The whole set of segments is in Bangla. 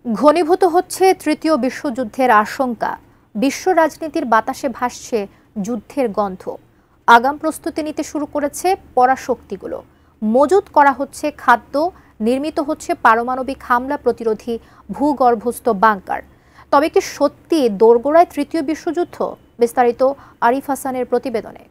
ঘনীভূত হচ্ছে তৃতীয় বিশ্বযুদ্ধের আশঙ্কা। বিশ্ব রাজনীতির বাতাসে ভাসছে যুদ্ধের গন্ধ। আগাম প্রস্তুতি নিতে শুরু করেছে পরাশক্তিগুলো। মজুত করা হচ্ছে খাদ্য, নির্মিত হচ্ছে পারমাণবিক হামলা প্রতিরোধী ভূগর্ভস্থ বাংকার। তবে কি সত্যি দোরগোড়ায় তৃতীয় বিশ্বযুদ্ধ? বিস্তারিত আরিফ হাসানের প্রতিবেদনে।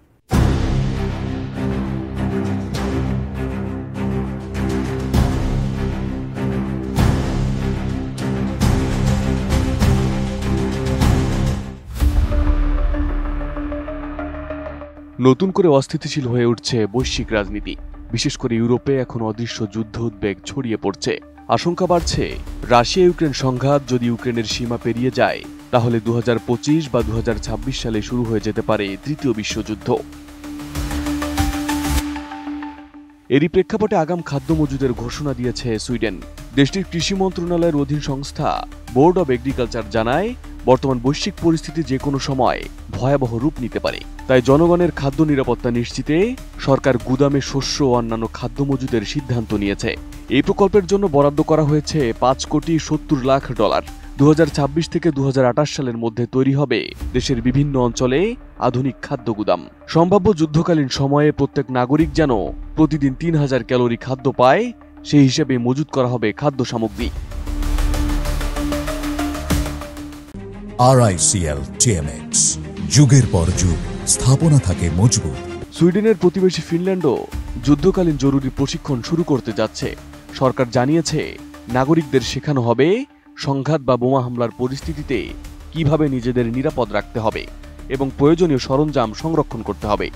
নতুন করে অস্থিতিশীল হয়ে উঠছে বৈশ্বিক রাজনীতি। বিশেষ করে ইউরোপে এখন অদৃশ্য যুদ্ধ উদ্বেগ ছড়িয়ে পড়ছে। আশঙ্কা বাড়ছে, রাশিয়া ইউক্রেন সংঘাত যদি ইউক্রেনের সীমা পেরিয়ে যায়, তাহলে 2025 বা 2026 সালে শুরু হয়ে যেতে পারে তৃতীয় বিশ্বযুদ্ধ। এরই প্রেক্ষাপটে আগাম খাদ্য মজুদের ঘোষণা দিয়েছে সুইডেন। দেশটির কৃষি মন্ত্রণালয়ের অধীন সংস্থা বোর্ড অব এগ্রিকালচার জানায়, বর্তমান বৈশ্বিক পরিস্থিতি যে কোনো সময় ভয়াবহ রূপ নিতে পারে। তাই জনগণের খাদ্য নিরাপত্তা নিশ্চিতে সরকার গুদামে শস্য ও অন্যান্য খাদ্য মজুদের সিদ্ধান্ত নিয়েছে। এই প্রকল্পের জন্য বরাদ্দ করা হয়েছে $5,70,00,000। 2026 থেকে 2028 সালের মধ্যে তৈরি হবে দেশের বিভিন্ন অঞ্চলে আধুনিক খাদ্য গুদাম। সম্ভাব্য যুদ্ধকালীন সময়ে প্রত্যেক নাগরিক যেন প্রতিদিন 3000 ক্যালোরি খাদ্য পায়, সেই হিসেবে মজুত করা হবে খাদ্য সামগ্রী। RICL TMX, যুগের পর যুগ স্থাপনা থাকে মজবুত। সুইডেনের প্রতিবেশী ফিনল্যান্ডও যুদ্ধকালীন জরুরি প্রশিক্ষণ শুরু করতে যাচ্ছে। সরকার জানিয়েছে, নাগরিকদের শেখানো হবে সংঘাত বা বোমা হামলার পরিস্থিতিতে কিভাবে নিজেদের নিরাপদ রাখতে হবে এবং প্রয়োজনীয় সরঞ্জাম সংরক্ষণ করতে হবে।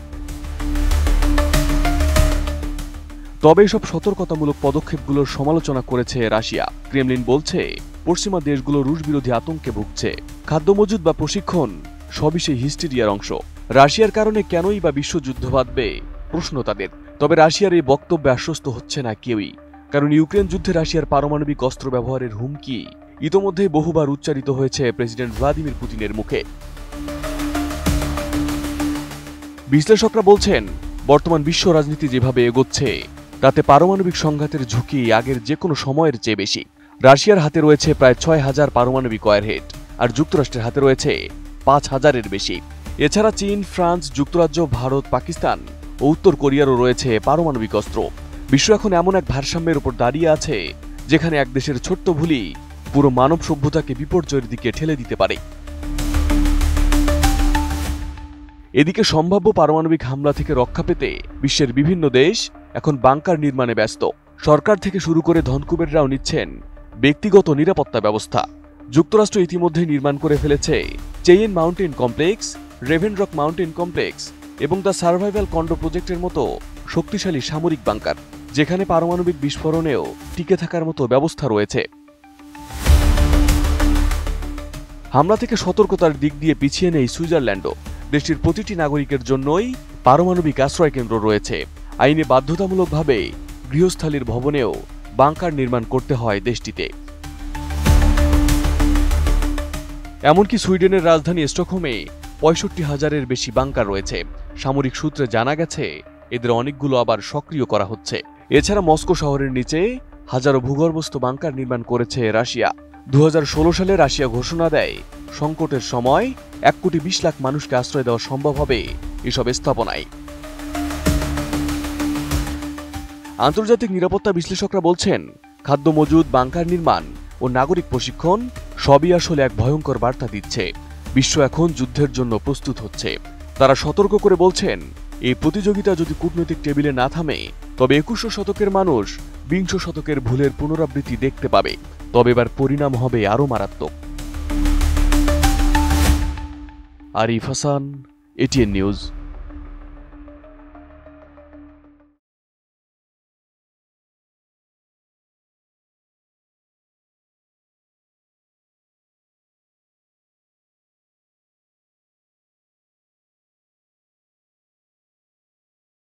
তবে এসব সতর্কতামূলক পদক্ষেপগুলোর সমালোচনা করেছে রাশিয়া। ক্রেমলিন বলছে, পশ্চিমা দেশগুলো রুশ বিরোধী আতঙ্কে ভুগছে। খাদ্য মজুদ বা প্রশিক্ষণ সবই সেই হিস্টেরিয়ার অংশ। রাশিয়ার কারণে কেনই বা বিশ্বযুদ্ধ বাঁধবে প্রশ্ন তাদের। তবে রাশিয়ার এই বক্তব্যে আশ্বস্ত হচ্ছে না কেউই, কারণ ইউক্রেন যুদ্ধে রাশিয়ার পারমাণবিক অস্ত্র ব্যবহারের হুমকি ইতোমধ্যেই বহুবার উচ্চারিত হয়েছে প্রেসিডেন্ট ভ্লাদিমির পুতিনের মুখে। বিশ্লেষকরা বলছেন, বর্তমান বিশ্ব রাজনীতি যেভাবে এগোচ্ছে, তাতে পারমাণবিক সংঘাতের ঝুঁকি আগের যে কোনো সময়ের চেয়ে বেশি। রাশিয়ার হাতে রয়েছে প্রায় 6000 পারমাণবিক ওয়ারহেড, আর যুক্তরাষ্ট্রের হাতে রয়েছে 5000-এর বেশি। এছাড়া চীন, ফ্রান্স, যুক্তরাজ্য, ভারত, পাকিস্তান ও উত্তর কোরিয়ারও রয়েছে পারমাণবিক অস্ত্র। বিশ্ব এখন এমন এক ভারসাম্যের উপর দাঁড়িয়ে আছে, যেখানে এক দেশের ছোট্ট ভুলই পুরো মানব সভ্যতাকে বিপর্যয়ের দিকে ঠেলে দিতে পারে। এদিকে সম্ভাব্য পারমাণবিক হামলা থেকে রক্ষা পেতে বিশ্বের বিভিন্ন দেশ এখন বাংকার নির্মাণে ব্যস্ত। সরকার থেকে শুরু করে ধনকুবেররাও নিচ্ছেন ব্যক্তিগত নিরাপত্তা ব্যবস্থা। যুক্তরাষ্ট্র ইতিমধ্যে নির্মাণ করে ফেলেছে Cheyenne mountain complex, Raven Rock mountain complex এবং দ্য সার্ভাইভাল কন্ডো প্রজেক্টের মতো শক্তিশালী সামরিক বাংকার, যেখানে পারমাণবিক বিস্ফোরণেও টিকে থাকার মতো ব্যবস্থা রয়েছে। হামলা থেকে সতর্কতার দিক দিয়ে পিছিয়ে নেই সুইজারল্যান্ডও। দেশটির প্রতিটি নাগরিকের জন্যই পারমাণবিক আশ্রয় কেন্দ্র রয়েছে। আইনে বাধ্যতামূলকভাবে গৃহস্থালির ভবনেও বাংকার নির্মাণ করতে হয় দেশটিতে। এমনকি সুইডেনের রাজধানী স্টকহোমে 65,000-এর বেশি বাংকার রয়েছে। সামরিক সূত্রে জানা গেছে, এদের অনেকগুলো আবার সক্রিয় করা হচ্ছে। এছাড়া মস্কো শহরের নিচে হাজারো ভূগর্ভস্থ বাংকার নির্মাণ করেছে রাশিয়া। 2016 সালে রাশিয়া ঘোষণা দেয়, সংকটের সময় 1,20,00,000 মানুষকে আশ্রয় দেওয়া সম্ভব হবে এসব স্থাপনায়। আন্তর্জাতিক নিরাপত্তা বিশ্লেষকরা বলছেন, খাদ্য মজুদ, বাংকার নির্মাণ ও নাগরিক প্রশিক্ষণ সবই আসলে এক ভয়ঙ্কর বার্তা দিচ্ছে। বিশ্ব এখন যুদ্ধের জন্য প্রস্তুত হচ্ছে। তারা সতর্ক করে বলছেন, এই প্রতিযোগিতা যদি কূটনৈতিক টেবিলে না থামে, তবে 21 শতকের মানুষ 20 শতকের ভুলের পুনরাবৃত্তি দেখতে পাবে। তবে এবার পরিণাম হবে আরও মারাত্মক। Arif Hasan, ATN news.